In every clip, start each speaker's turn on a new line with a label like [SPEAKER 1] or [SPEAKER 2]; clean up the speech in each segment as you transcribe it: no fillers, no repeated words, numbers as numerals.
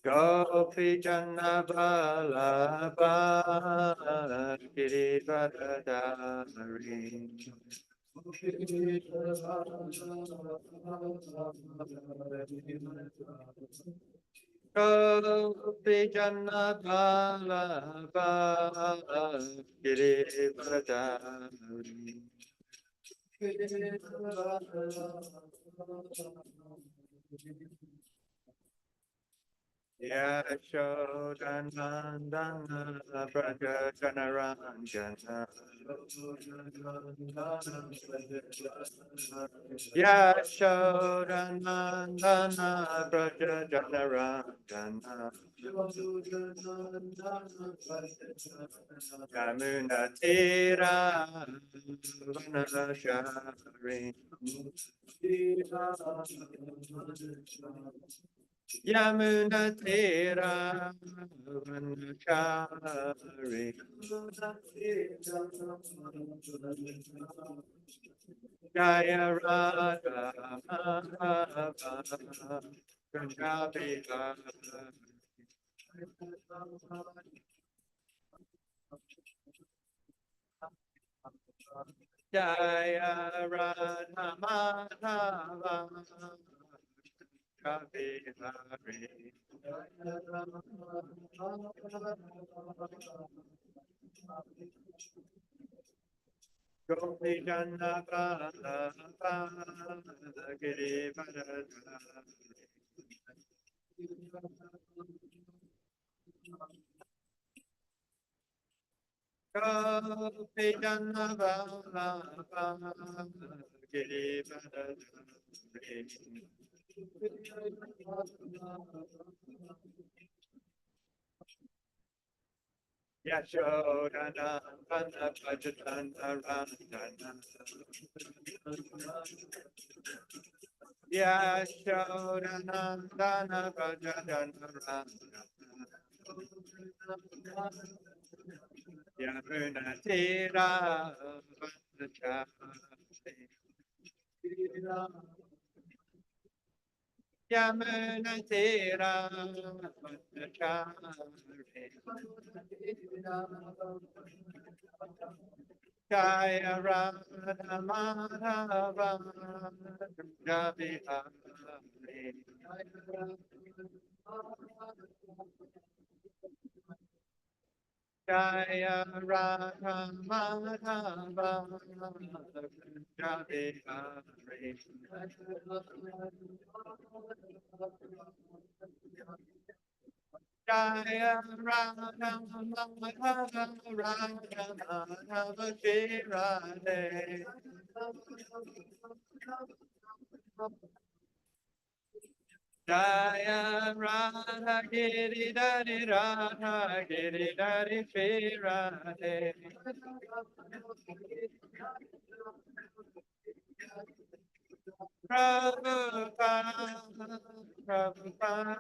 [SPEAKER 1] Gopi Janna Vallabha Girivardhari Gopi Janna Vallabha Girivardhari Yashodanandana Braja Janaranjana Yashodanandana Braja Janaranjana Yamuna Tira Vanashari Yamuna Tira Vanachari Jaya Radha Madhava Punjabi Jaya Radha Madhava Punjabi Gopi Janna Vallabha Girivardhari Gopi Janna Vallabha Girivardhari Yashodhana Bhana Bhajatana Randana Yashodhana Dana Bhajatana Randana Yamuna Tira Vanachari Yamuna Tira Vanachari Jaya Radha Madhava Punjabi Jaya Radha Madhava Punjabi Jaya Radha Madhava Radha Madhava Shirade Jaya Radha Giridhari Radha Giridhari Shirade Prabhupada Prabhupada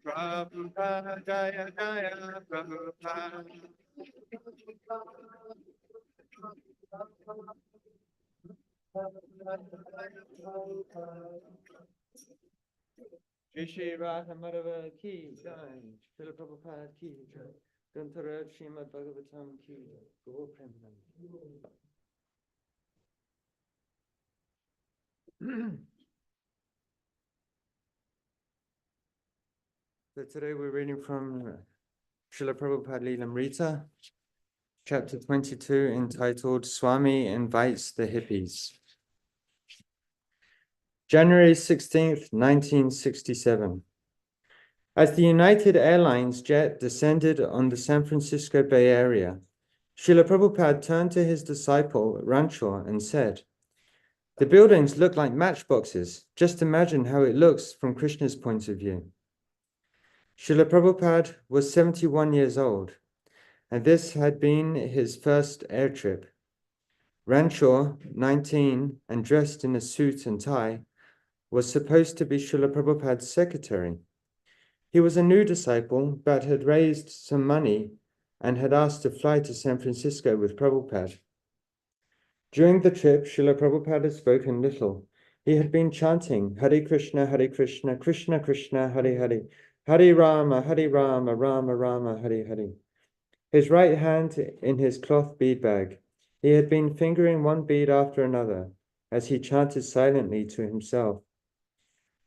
[SPEAKER 1] Prabhupada Jaya Jaya Prabhupada Shri Shri Radha Madhava Ki Jai Srila Prabhupada Ki Jai Granthara Srimad Bhagavatam Ki Jai Gaur Premanand. So today we're reading from Srila Prabhupada Lilamrita, chapter 22, entitled Swami Invites the Hippies. January 16th, 1967. As the United Airlines jet descended on the San Francisco Bay Area, Srila Prabhupada turned to his disciple Ranchor and said, "The buildings look like matchboxes. Just imagine how it looks from Krishna's point of view." Srila Prabhupada was 71 years old, and this had been his first air trip. Ranchor, 19, and dressed in a suit and tie, was supposed to be Srila Prabhupada's secretary. He was a new disciple, but had raised some money and had asked to fly to San Francisco with Prabhupada. During the trip, Srila Prabhupada had spoken little. He had been chanting Hare Krishna, Krishna Krishna, Hare Hare, Hare Rama, Rama Rama, Hare Hare. His right hand in his cloth bead bag, he had been fingering one bead after another as he chanted silently to himself.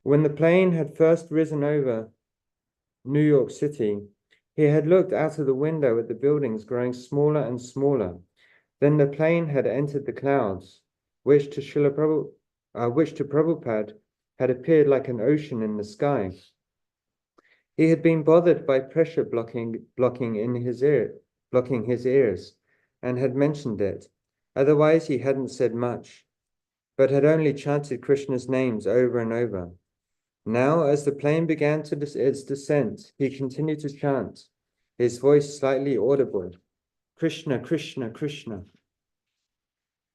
[SPEAKER 1] When the plane had first risen over New York City, he had looked out of the window at the buildings growing smaller and smaller. Then the plane had entered the clouds, which to Prabhupada had appeared like an ocean in the sky. He had been bothered by pressure blocking his ears, and had mentioned it. Otherwise, he hadn't said much, but had only chanted Krishna's names over and over. Now, as the plane began its descent, he continued to chant, his voice slightly audible, Krishna, Krishna, Krishna.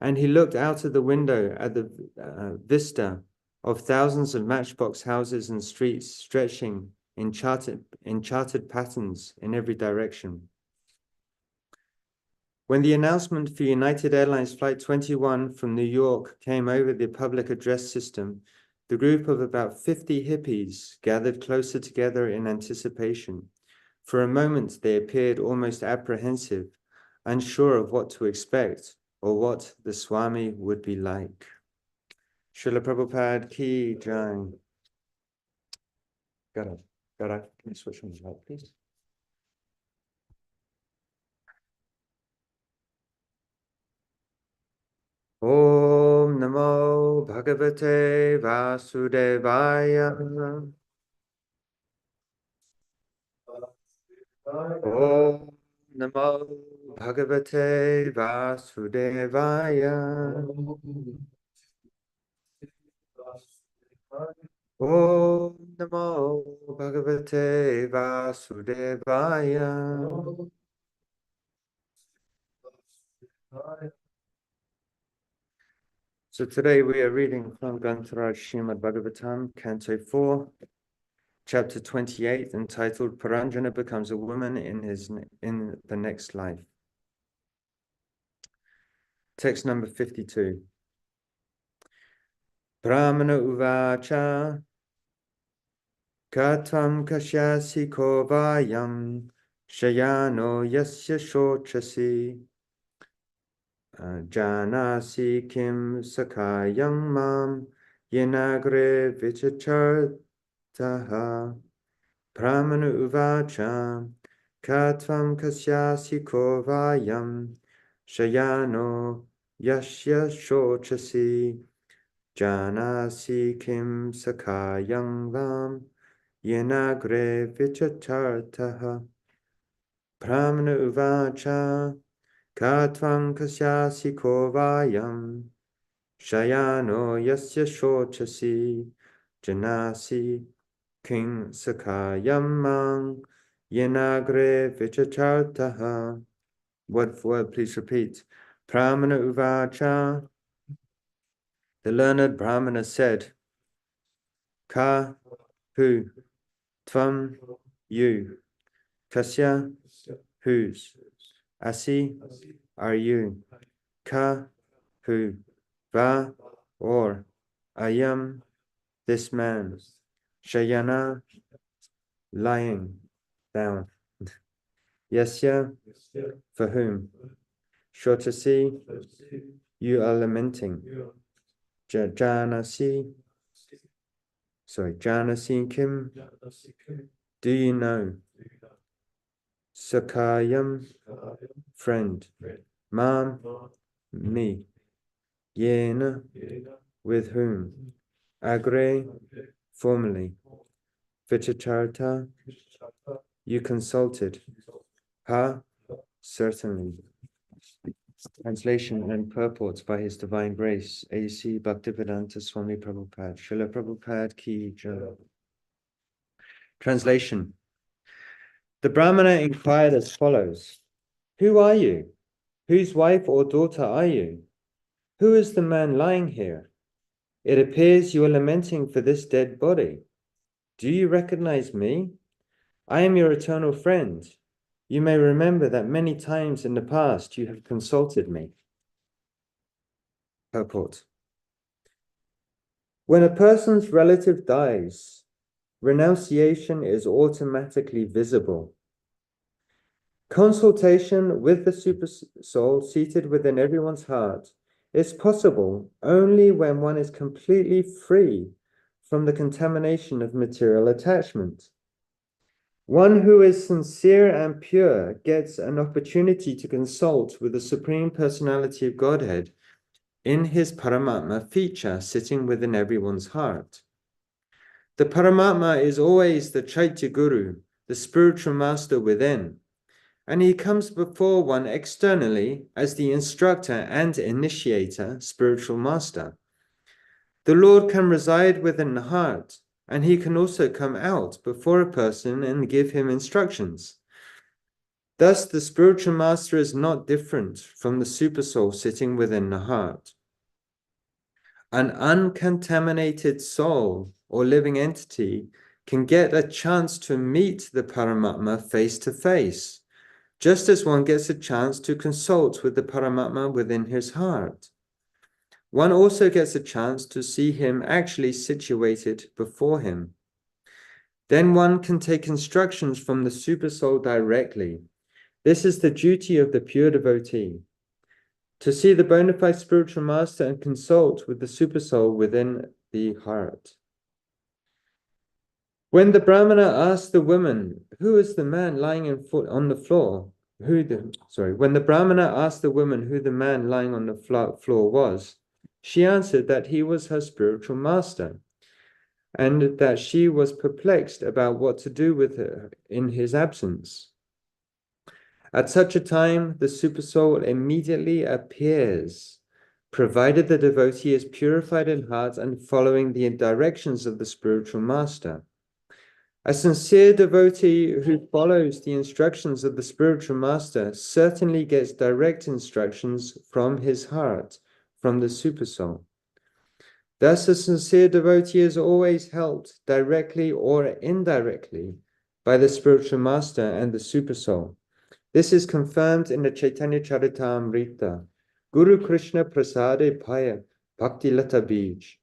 [SPEAKER 1] And he looked out of the window at the vista of thousands of matchbox houses and streets stretching in charted patterns in every direction. When the announcement for United Airlines Flight 21 from New York came over the public address system, the group of about 50 hippies gathered closer together in anticipation. For a moment, they appeared almost apprehensive, unsure of what to expect or what the Swami would be like. Srila Prabhupada ki jai. Gara, can you switch on the light, please? Om Namo Bhagavate Vasudevaya. Om Namo Bhagavate Vasudevaya. Om Namo Bhagavate Vasudevaya. So today we are reading from Grantaraj Srimad Bhagavatam, Canto 4, Chapter 28, entitled Paranjana Becomes a Woman in the Next Life. Text number 52. Brahmana Uvacha Katvam Kashyasi Kovayam Shayano Yasya Shochasi Janasi Kim Sakayam Mam Yenagre Vichachartaha Brahmana Uvacha Katvam Kasyasi Kovayam Shayano Yasya Shochasi Janasi Kim Sakayam Vam Yenagre Vichachartaha Brahmana Uvacha Katvam Kasyasi Kovayam Shayano Yasya Shochasi Janasi King Sakayam Mang Yenagre Vichachartaha. Word for word, please repeat. Brahmana Uvacha. The learned Brahmana said, Ka, who, Tvam, you, Kasya, whose, Asi, are you, Ka, who, Va, or, Ayam, this man, Shayana, lying down, Yasya, for whom, Shotasi, you are lamenting, Janasi, Kim, do you know, Sakayam, friend, Mam, me, Yena, with whom, Agre, formerly, Vichacharta, you consulted, Ha, certainly. Translation and purports by His Divine Grace, A.C. Bhaktivedanta Swami Prabhupada, Srila Prabhupada Ki Jai. Translation. The Brahmana inquired as follows, who are you? Whose wife or daughter are you? Who is the man lying here? It appears you are lamenting for this dead body. Do you recognize me? I am your eternal friend. You may remember that many times in the past you have consulted me. Purport. When a person's relative dies, renunciation is automatically visible. Consultation with the Supersoul seated within everyone's heart is possible only when one is completely free from the contamination of material attachment. One who is sincere and pure gets an opportunity to consult with the Supreme Personality of Godhead in his Paramatma feature sitting within everyone's heart. The Paramatma is always the Chaitya Guru, the spiritual master within, and he comes before one externally as the instructor and initiator, spiritual master. The Lord can reside within the heart, and he can also come out before a person and give him instructions. Thus, the spiritual master is not different from the supersoul sitting within the heart. An uncontaminated soul or living entity can get a chance to meet the Paramatma face to face, just as one gets a chance to consult with the Paramatma within his heart. One also gets a chance to see him actually situated before him. Then one can take instructions from the Supersoul directly. This is the duty of the pure devotee, to see the bona fide spiritual master and consult with the Supersoul within the heart. When the Brahmana asked the woman, "Who is the man lying on the floor?" When the Brahmana asked the woman who the man lying on the floor was, she answered that he was her spiritual master, and that she was perplexed about what to do with her in his absence. At such a time, the Supersoul immediately appears, provided the devotee is purified in heart and following the directions of the spiritual master. A sincere devotee who follows the instructions of the spiritual master certainly gets direct instructions from his heart, from the Supersoul. Thus, a sincere devotee is always helped directly or indirectly by the spiritual master and the Supersoul. This is confirmed in the Chaitanya Charitamrita, Guru Krishna Prasade Paya Bhakti Lata Bij.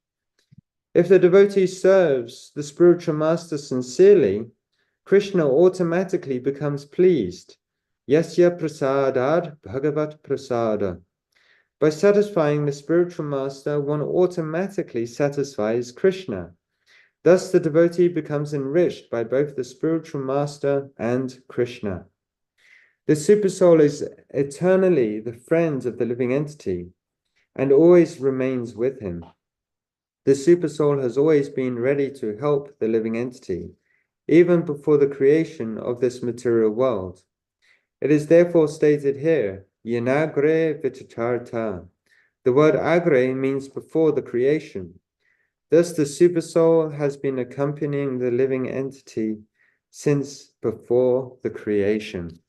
[SPEAKER 1] If the devotee serves the spiritual master sincerely, Krishna automatically becomes pleased. Yasya prasadad bhagavat prasada. By satisfying the spiritual master, one automatically satisfies Krishna. Thus, the devotee becomes enriched by both the spiritual master and Krishna. The Supersoul is eternally the friend of the living entity and always remains with him. The Supersoul has always been ready to help the living entity, even before the creation of this material world. It is therefore stated here, Yanagre Vitacharta. The word agre means before the creation. Thus, the Supersoul has been accompanying the living entity since before the creation.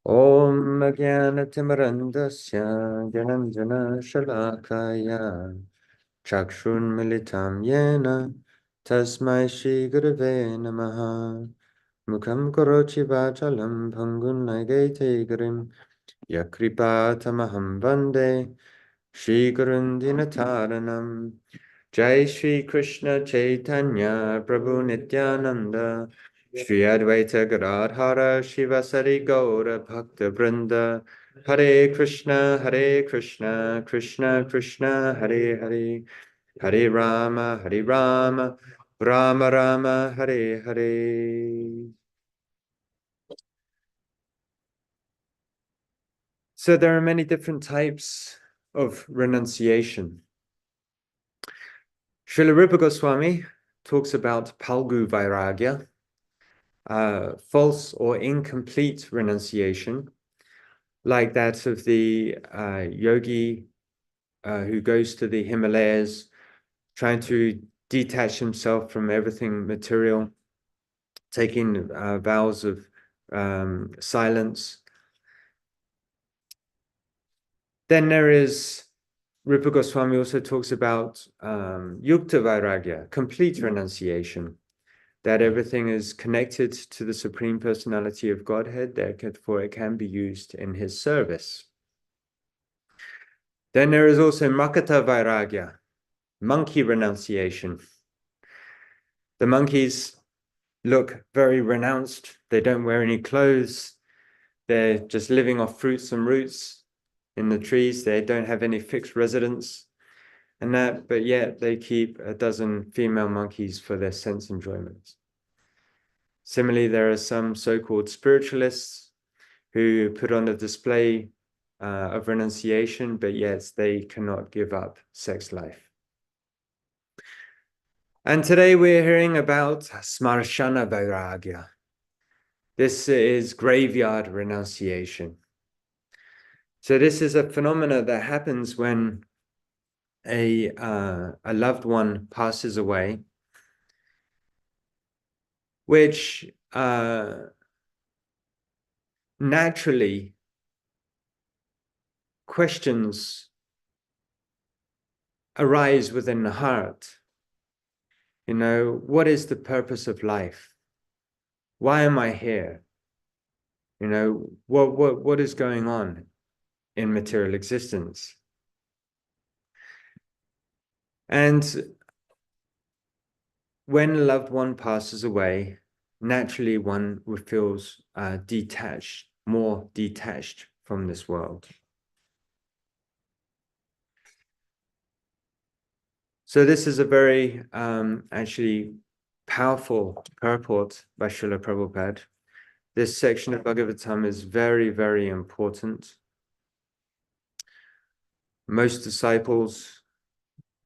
[SPEAKER 1] Om Jnana Timarandasya Gyananjana Shalakaya Chakshun Militam Yena Tasmai Shri Gurave Namaha Mukham Korochi Vachalam Bhangun Nagate Grim Yakripa Tamaham Bande Shri Gurundinataranam Jai Shri Krishna Chaitanya Prabhu Nityananda Shri Advaita Gadadhara Shivasari Gaura Bhakta Vrinda Hare Krishna Krishna Krishna Hare Hare Hare Rama Rama Rama Hare Hare. So there are many different types of renunciation. Srila Rupa Goswami talks about Palgu Vairagya, false or incomplete renunciation, like that of the yogi who goes to the Himalayas, trying to detach himself from everything material, taking vows of silence. Then there is, Rupa Goswami also talks about Yukta Vairagya, complete renunciation, that everything is connected to the Supreme Personality of Godhead, therefore it can be used in his service. Then there is also Makata Vairagya, monkey renunciation. The monkeys look very renounced. They don't wear any clothes. They're just living off fruits and roots in the trees. They don't have any fixed residence. But yet they keep a dozen female monkeys for their sense enjoyment. Similarly, there are some so-called spiritualists who put on a display of renunciation, but yet they cannot give up sex life. And today we're hearing about Smarshana Vairagya. This is graveyard renunciation. So this is a phenomena that happens when a loved one passes away, which naturally questions arise within the heart. You know, what is the purpose of life? Why am I here? You know, what is going on in material existence? And when a loved one passes away, naturally one feels detached, more detached from this world. So this is a very actually powerful purport by Srila Prabhupada. This section of Bhagavatam is very, very important. Most disciples,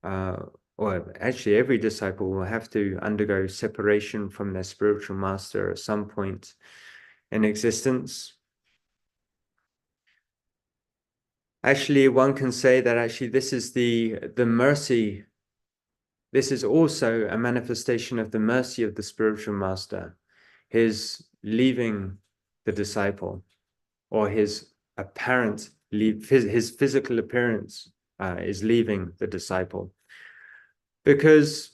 [SPEAKER 1] or actually every disciple, will have to undergo separation from their spiritual master at some point in existence. Actually, one can say that actually this is the mercy. This is also a manifestation of the mercy of the spiritual master, his leaving the disciple, or his apparent his physical appearance is leaving the disciple, because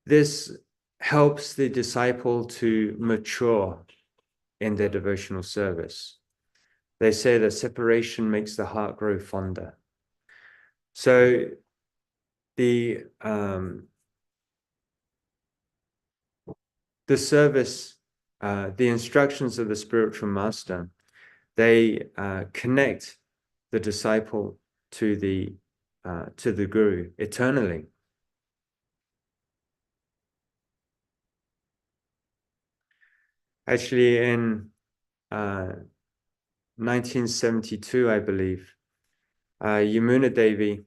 [SPEAKER 1] this helps the disciple to mature in their devotional service. They say that separation makes the heart grow fonder. So the service, the instructions of the spiritual master, they connect the disciple to the guru eternally. Actually, in 1972, I believe, Yamuna Devi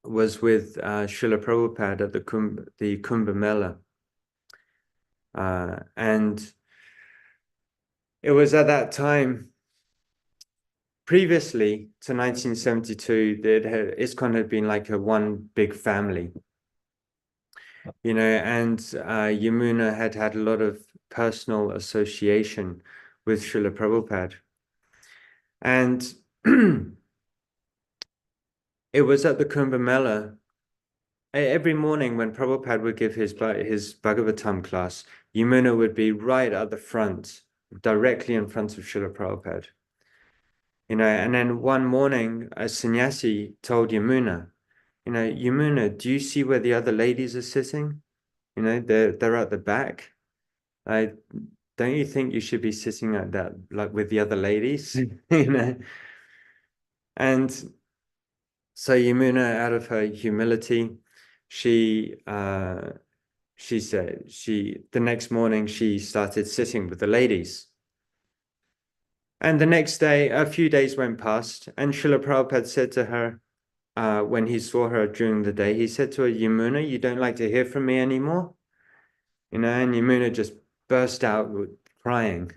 [SPEAKER 1] was with Srila Prabhupada at the Kumbh Mela. And it was at that time, previously to 1972, that ISKCON had been like a one big family, you know, and Yamuna had had a lot of personal association with Srila Prabhupada. And it was at the Kumbh Mela. Every morning when Prabhupada would give his Bhagavatam class, Yamuna would be right at the front, directly in front of Srila Prabhupada. You know, and then one morning, a sannyasi told Yamuna, you know, Yamuna, do you see where the other ladies are sitting? You know, they're at the back. Don't you think you should be sitting at that, like with the other ladies? You know? And so Yamuna, out of her humility, she said the next morning she started sitting with the ladies. And the next day, a few days went past, and Srila Prabhupada said to her, when he saw her during the day, he said to her, Yamuna, you don't like to hear from me anymore? You know, and Yamuna just burst out crying,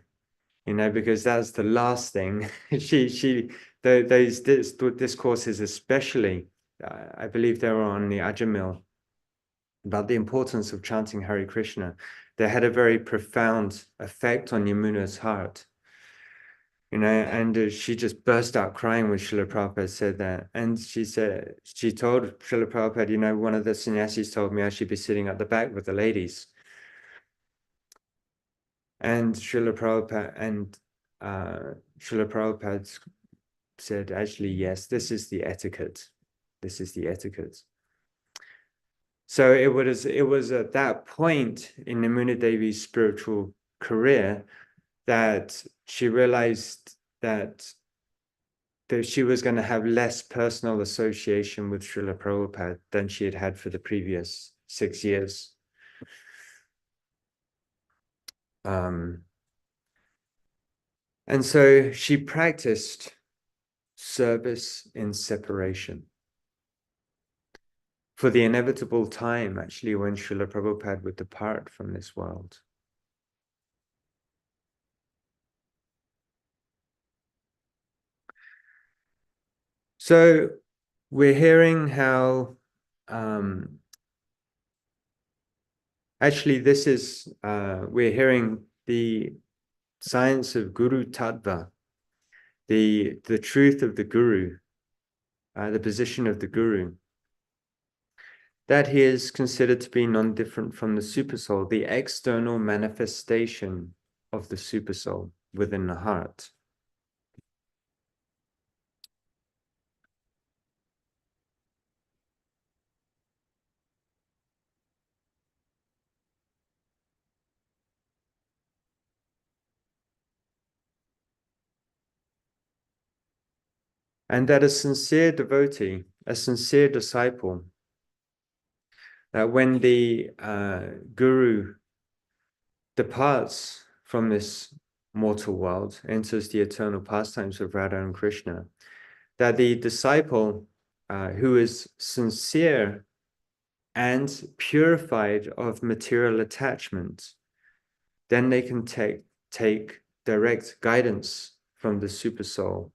[SPEAKER 1] you know, because that's the last thing. Those discourses, especially, I believe they were on the Ajamil, about the importance of chanting Hare Krishna. They had a very profound effect on Yamuna's heart. You know, and she just burst out crying when Srila Prabhupada said that. And she told Srila Prabhupada, you know, one of the sannyasis told me I should be sitting at the back with the ladies. And Srila Prabhupada said, actually, yes, this is the etiquette. This is the etiquette. So it was at that point in Namuna Devi's spiritual career that she realized that she was going to have less personal association with Srila Prabhupada than she had had for the previous 6 years. And so she practiced service in separation for the inevitable time, actually, when Srila Prabhupada would depart from this world. So we're hearing how, actually, this is, we're hearing the science of Guru Tattva, the truth of the Guru, the position of the Guru, that he is considered to be non-different from the Supersoul, the external manifestation of the Supersoul within the heart. And that a sincere devotee, a sincere disciple, that when the Guru departs from this mortal world, enters the eternal pastimes of Radha and Krishna, that the disciple who is sincere and purified of material attachment, then they can take direct guidance from the Supersoul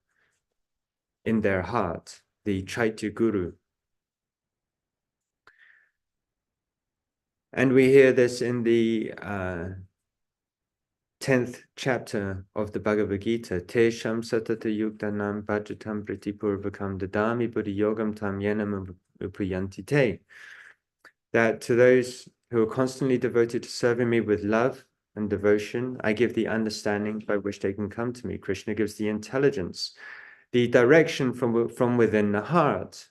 [SPEAKER 1] in their heart, the Chaitya Guru. And we hear this in the 10th chapter of the Bhagavad Gita. Tesham satata yuktanam bhajatam pritipurvakam dadami buddhi yogam tam yenam upayanti te. That to those who are constantly devoted to serving me with love and devotion, I give the understanding by which they can come to me. Krishna gives the intelligence, the direction from within the heart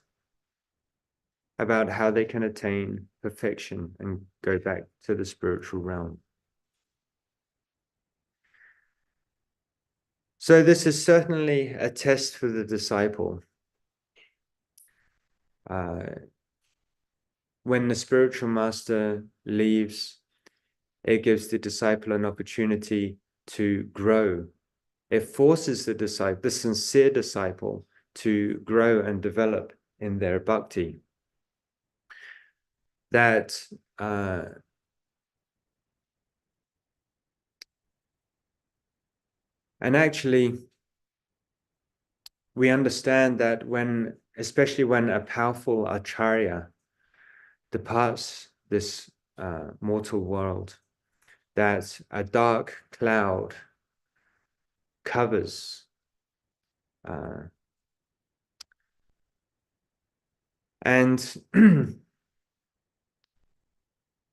[SPEAKER 1] about how they can attain perfection and go back to the spiritual realm. So this is certainly a test for the disciple. When the spiritual master leaves, it gives the disciple an opportunity to grow. It forces the disciple, the sincere disciple, to grow and develop in their bhakti. That and actually, we understand that when, especially when a powerful acharya departs this mortal world, that a dark cloud covers and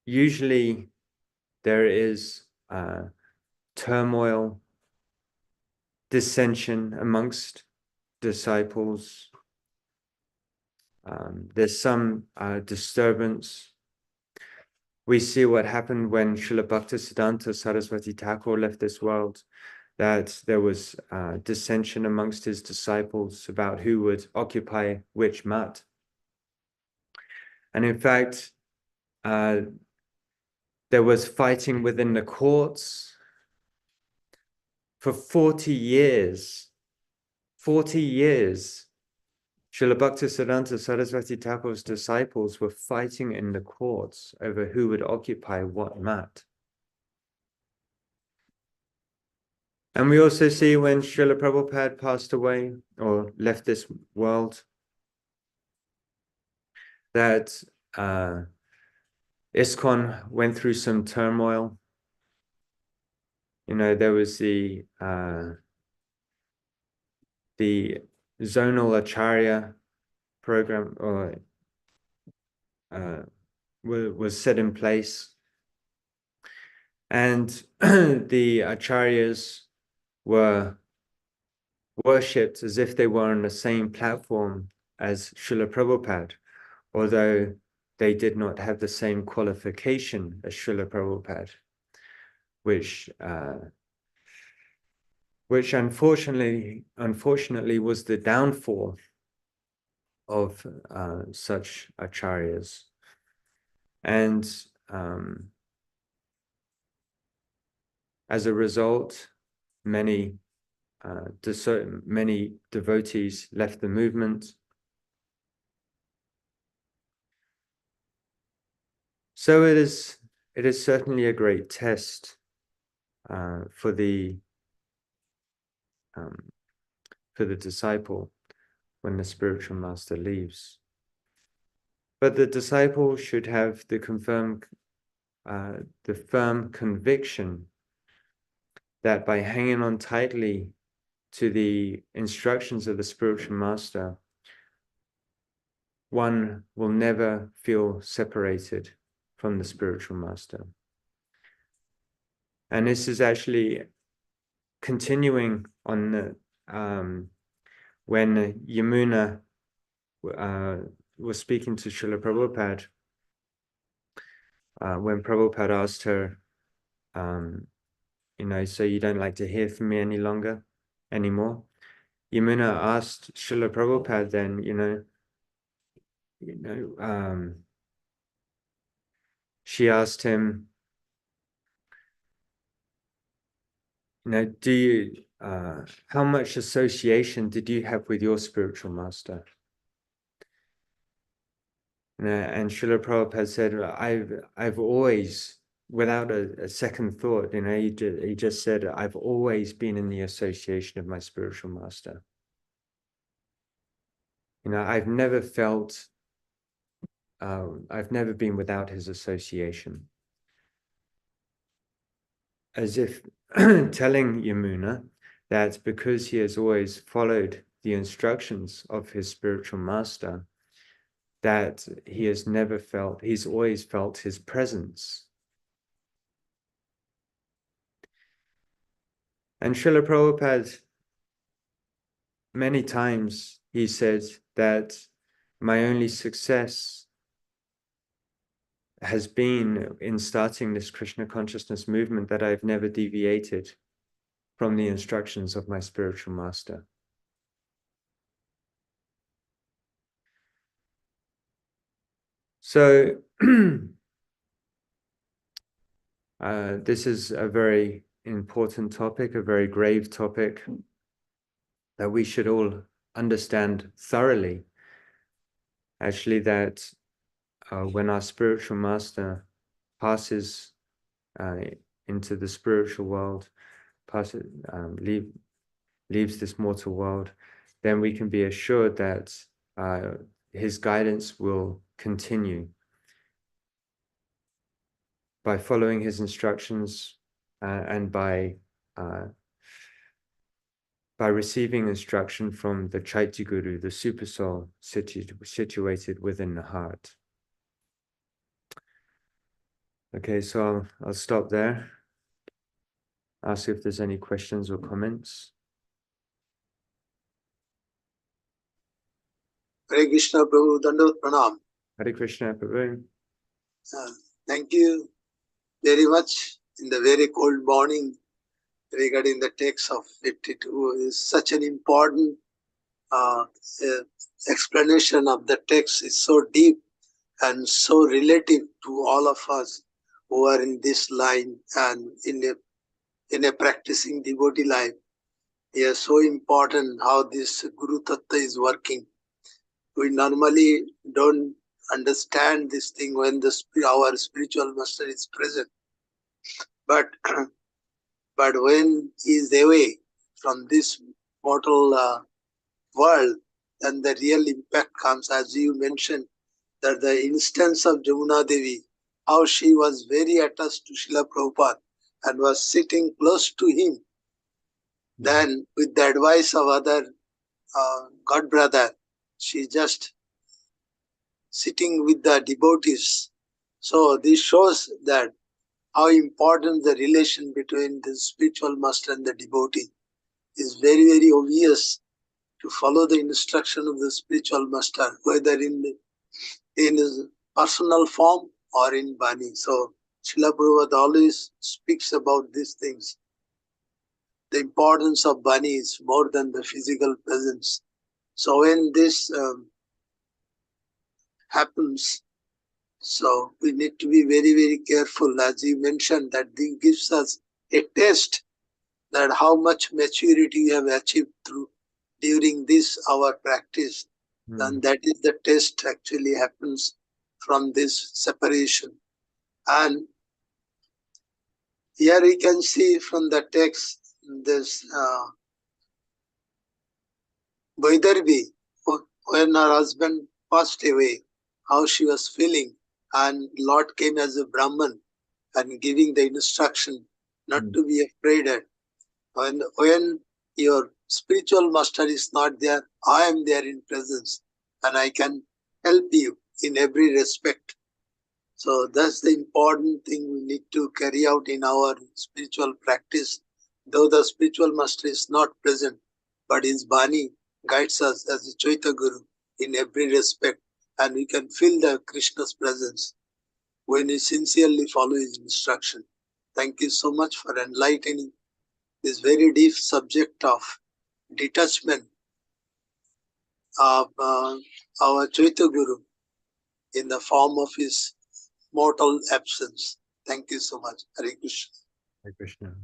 [SPEAKER 1] usually there is turmoil, dissension amongst disciples. There's some disturbance. We see what happened when Srila Bhaktisiddhanta Saraswati Thakur left this world, that there was dissension amongst his disciples about who would occupy which mat. And in fact, there was fighting within the courts for 40 years. 40 years, Srila Bhaktisiddhanta Saraswati Thakur's disciples were fighting in the courts over who would occupy what mat. And we also see when Srila Prabhupada passed away or left this world, that ISKCON went through some turmoil. You know, there was the zonal acharya program was set in place, and the acharyas were worshipped as if they were on the same platform as Srila Prabhupada, although they did not have the same qualification as Srila Prabhupada, which unfortunately was the downfall of such acharyas. And as a result, many devotees left the movement. So it is certainly a great test for the disciple when the spiritual master leaves. But the disciple should have the firm conviction that by hanging on tightly to the instructions of the spiritual master, one will never feel separated from the spiritual master. And this is actually continuing on the, when Yamuna was speaking to Srila Prabhupada, when Prabhupada asked her, so you don't like to hear from me anymore. Yamuna asked Srila Prabhupada then, she asked him, do you, how much association did you have with your spiritual master? And Srila Prabhupada said, I've always, without a second thought, he just said, I've always been in the association of my spiritual master. I've never felt, I've never been without his association. As if telling Yamuna that because he has always followed the instructions of his spiritual master, that he's always felt his presence. And Srila Prabhupada, many times he said that my only success has been in starting this Krishna consciousness movement, that I've never deviated from the instructions of my spiritual master. So this is a very important topic, a very grave topic that we should all understand thoroughly. Actually, that when our spiritual master passes into the spiritual world, leaves this mortal world, then we can be assured that his guidance will continue by following his instructions and by receiving instruction from the Chaitya Guru, the super soul situated within the heart. Okay, so I'll stop there. Ask if there's any questions or comments.
[SPEAKER 2] Hare Krishna Prabhu, Dandavata Pranam.
[SPEAKER 1] Hare Krishna Prabhu.
[SPEAKER 2] Thank you very much in the very cold morning regarding the text of 52. Is such an important explanation of the text. Is so deep and so relative to all of us who are in this line and in a practicing devotee life. It is so important how this Guru Tattva is working. We normally don't understand this thing when our spiritual master is present. But when he is away from this mortal world, then the real impact comes, as you mentioned, that the instance of Jamuna Devi, how she was very attached to Srila Prabhupada and was sitting close to him. Then, with the advice of other God brother, she just sitting with the devotees. So this shows that how important the relation between the spiritual master and the devotee is very, very obvious to follow the instruction of the spiritual master, whether in his personal form or in Bani. So Srila Prabhupada always speaks about these things. The importance of Bani is more than the physical presence. So when this happens, so we need to be very, very careful. As you mentioned, that this gives us a test that how much maturity we have achieved through during this our practice. And that is the test actually happens from this separation. And here we can see from the text this Vaidarbhi, when her husband passed away, how she was feeling, and Lord came as a Brahman and giving the instruction not to be afraid. When your spiritual master is not there, I am there in presence and I can help you in every respect. So that's the important thing we need to carry out in our spiritual practice. Though the spiritual master is not present, but his Bani guides us as a Chaitya Guru in every respect, and we can feel the Krishna's presence when we sincerely follow his instruction. Thank you so much for enlightening this very deep subject of detachment of our Chaitya Guru in the form of his mortal absence. Thank you so much. Hare Krishna.
[SPEAKER 1] Hare Krishna.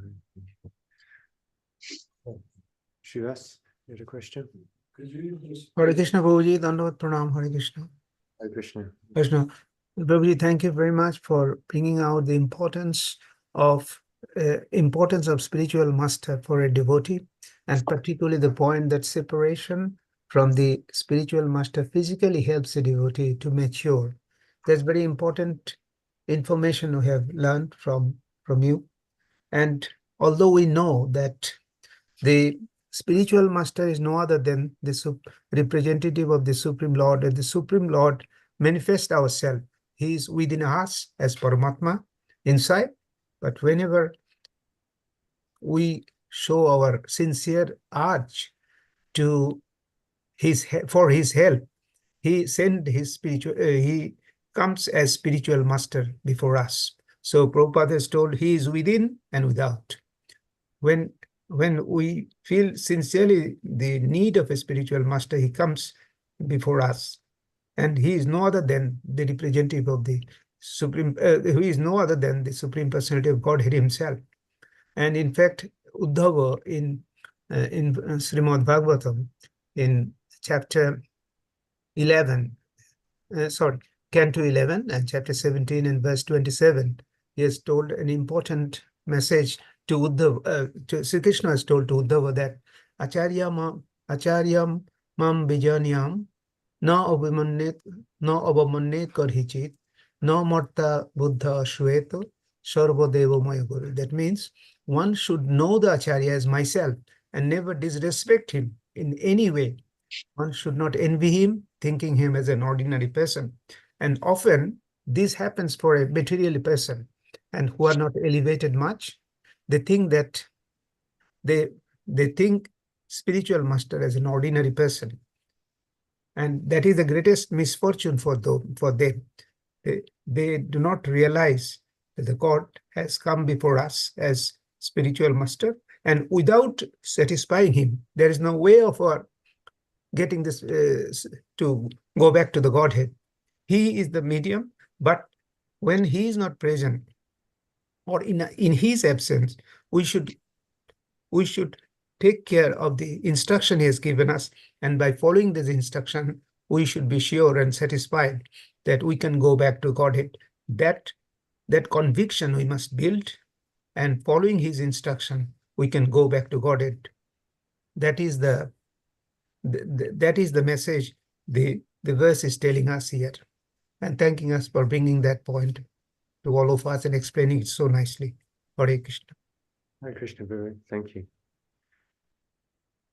[SPEAKER 1] Shivas, you had a question?
[SPEAKER 3] Hare Krishna, Prabhuji, Dandavat Pranam, Hare Krishna.
[SPEAKER 1] Hare Krishna.
[SPEAKER 3] Krishna. Prabhuji, thank you very much for bringing out the importance of spiritual master for a devotee, and particularly the point that separation from the spiritual master physically helps a devotee to mature. That's very important information we have learned from you. And although we know that the spiritual master is no other than the representative of the Supreme Lord, and the Supreme Lord manifests ourselves. He is within us as Paramatma inside, but whenever we show our sincere urge to for his help, he send his spiritual, he comes as spiritual master before us. So Prabhupada has told he is within and without. When we feel sincerely the need of a spiritual master, he comes before us. And he is no other than the representative of the Supreme, he is no other than the Supreme Personality of Godhead himself. And in fact, Uddhava in Srimad Bhagavatam, in chapter 11, Canto 11 and chapter 17 and verse 27, he has told an important message to Uddhava. Sri Krishna has told to Uddhava that Acharyam mam bijanyam na avamannet karhichit na marta buddha shveto sarvadeva maya guru. That means one should know the Acharya as myself and never disrespect him in any way. One should not envy him, thinking him as an ordinary person. And often this happens for a material person, and who are not elevated much. They think that they think spiritual master as an ordinary person. And that is the greatest misfortune for them. They do not realize that the God has come before us as spiritual master, and without satisfying him, there is no way of our getting this to go back to the Godhead. He is the medium, but when he is not present, or in his absence, we should take care of the instruction he has given us, and by following this instruction, we should be sure and satisfied that we can go back to Godhead. That conviction we must build, and following his instruction, we can go back to Godhead. That is the message the verse is telling us here, and thanking us for bringing that point to all of us and explaining it so nicely. Hare Krishna.
[SPEAKER 1] Hare Krishna, Vivek. Thank you.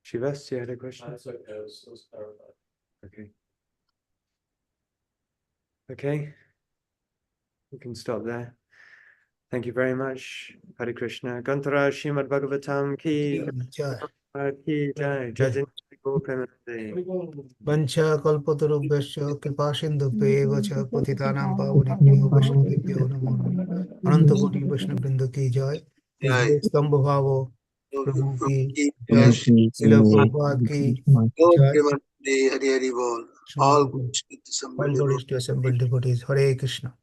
[SPEAKER 1] Shivas, you had a question? Okay. Okay. We can stop there. Thank you very much. Hare Krishna. Gantara Srimad Bhagavatam ki.
[SPEAKER 3] Jai.
[SPEAKER 1] की जय जय जय गो प्रेमानंदे
[SPEAKER 3] Vancha kalpatarubhyascha kripasindhubheva cha patitanam pavanebhyo vaishnavebhyo namo namo. Ananta koti Vaishnavvrinda ki jai.
[SPEAKER 2] Jai.
[SPEAKER 3] Stambha Bhava Prabhu ki
[SPEAKER 2] Jai.
[SPEAKER 3] jai. Srila Prabhupada ki
[SPEAKER 2] Go
[SPEAKER 3] jai.
[SPEAKER 2] Premanande, Hari Hari Bol.
[SPEAKER 3] Krishna
[SPEAKER 2] All
[SPEAKER 3] Prabhu.
[SPEAKER 2] good with
[SPEAKER 3] All
[SPEAKER 2] assembled
[SPEAKER 3] glories to assembled devotees. Hare Krishna.